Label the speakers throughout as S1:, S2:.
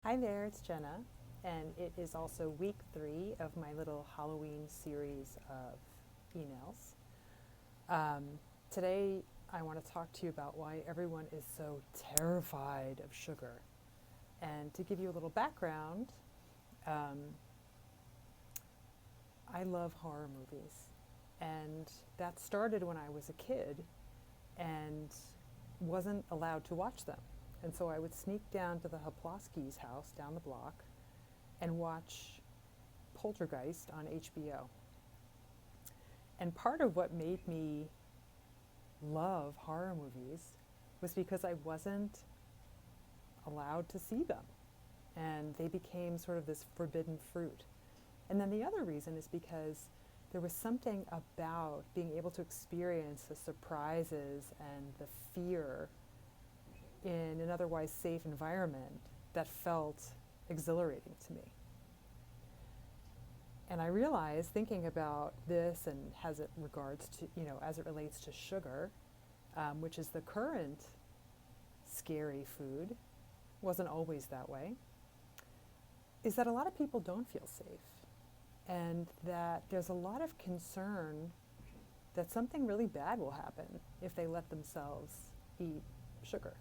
S1: Hi there, it's Jenna, and it is also week 3 of my little Halloween series of emails. Today, I want to talk to you about why everyone is so terrified of sugar. And to give you a little background, um, I love horror movies. And that started when I was a kid and wasn't allowed to watch them. And so I would sneak down to the Hoploskis' house down the block and watch Poltergeist on HBO. And part of what made me love horror movies was because I wasn't allowed to see them. And they became sort of this forbidden fruit. And then the other reason is because there was something about being able to experience the surprises and the fear in an otherwise safe environment that felt exhilarating to me. And I realized, thinking about this and as it regards to, as it relates to sugar, which is the current scary food, wasn't always that way, is that a lot of people don't feel safe. And that there's a lot of concern that something really bad will happen if they let themselves eat sugar.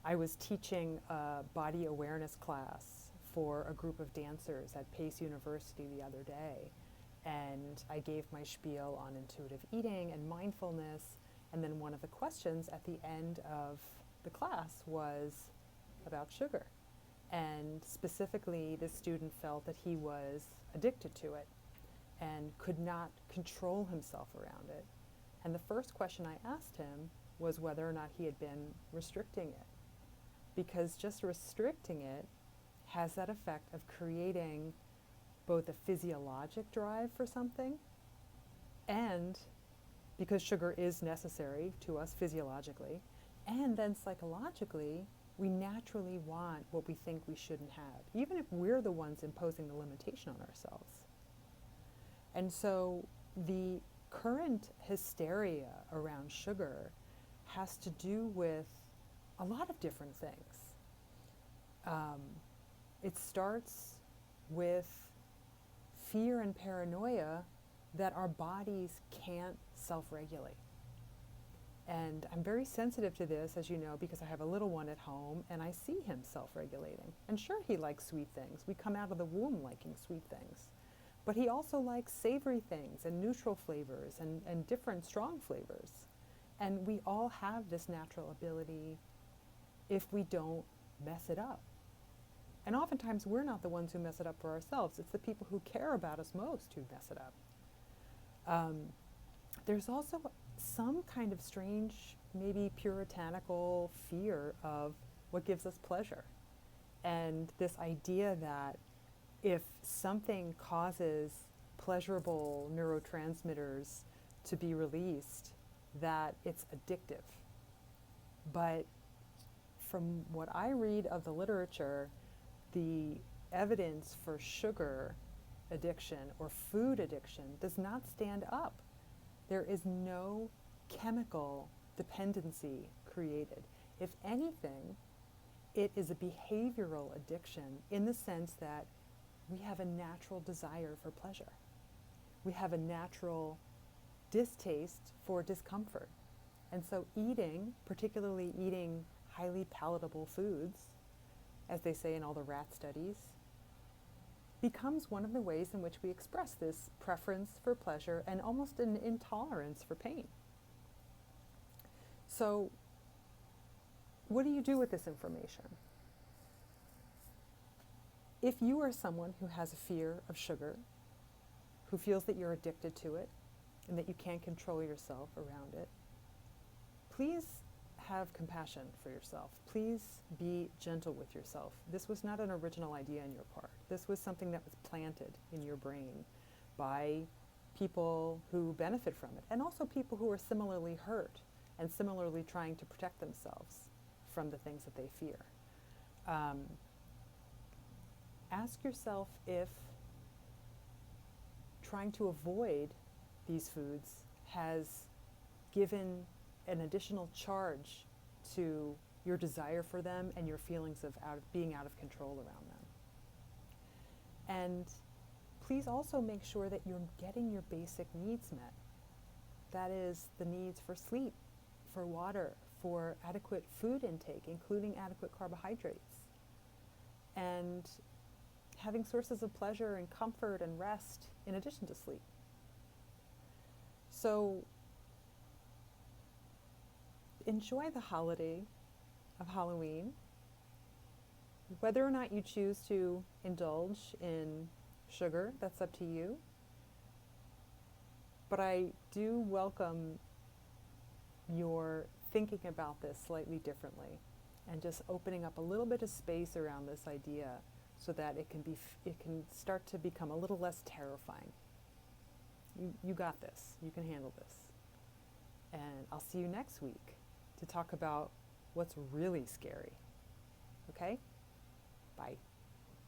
S1: I was teaching a body awareness class for a group of dancers at Pace University the other day, and I gave my spiel on intuitive eating and mindfulness, and then one of the questions at the end of the class was about sugar. And specifically, this student felt that he was addicted to it and could not control himself around it. And the first question I asked him was whether or not he had been restricting it. Because just restricting it has that effect of creating both a physiologic drive for something, and because sugar is necessary to us physiologically, and then psychologically, we naturally want what we think we shouldn't have, even if we're the ones imposing the limitation on ourselves. And so the current hysteria around sugar has to do with a lot of different things. It starts with fear and paranoia that our bodies can't self-regulate. And I'm very sensitive to this, as you know, because I have a little one at home and I see him self-regulating. And sure, he likes sweet things. We come out of the womb liking sweet things. But he also likes savory things and neutral flavors and different strong flavors. And we all have this natural ability if we don't mess it up. And oftentimes we're not the ones who mess it up for ourselves. It's the people who care about us most who mess it up. There's also some kind of strange, maybe puritanical fear of what gives us pleasure. And this idea that if something causes pleasurable neurotransmitters to be released, that it's addictive. But from what I read of the literature, the evidence for sugar addiction or food addiction does not stand up. There is no chemical dependency created. If anything, it is a behavioral addiction in the sense that we have a natural desire for pleasure. We have a natural distaste for discomfort. And so eating, particularly eating highly palatable foods, as they say in all the rat studies, becomes one of the ways in which we express this preference for pleasure and almost an intolerance for pain. So, what do you do with this information? If you are someone who has a fear of sugar, who feels that you're addicted to it and that you can't control yourself around it, please have compassion for yourself. Please be gentle with yourself. This was not an original idea on your part. This was something that was planted in your brain by people who benefit from it, and also people who are similarly hurt and similarly trying to protect themselves from the things that they fear. Ask yourself if trying to avoid these foods has given an additional charge to your desire for them and your feelings of being out of control around them. And please also make sure that you're getting your basic needs met. That is the needs for sleep, for water, for adequate food intake, including adequate carbohydrates, and having sources of pleasure and comfort and rest in addition to sleep. So enjoy the holiday of Halloween. Whether or not you choose to indulge in sugar, that's up to you. But I do welcome your thinking about this slightly differently and just opening up a little bit of space around this idea so that it can start to become a little less terrifying. You got this. You can handle this. And I'll see you next week to talk about what's really scary. Okay?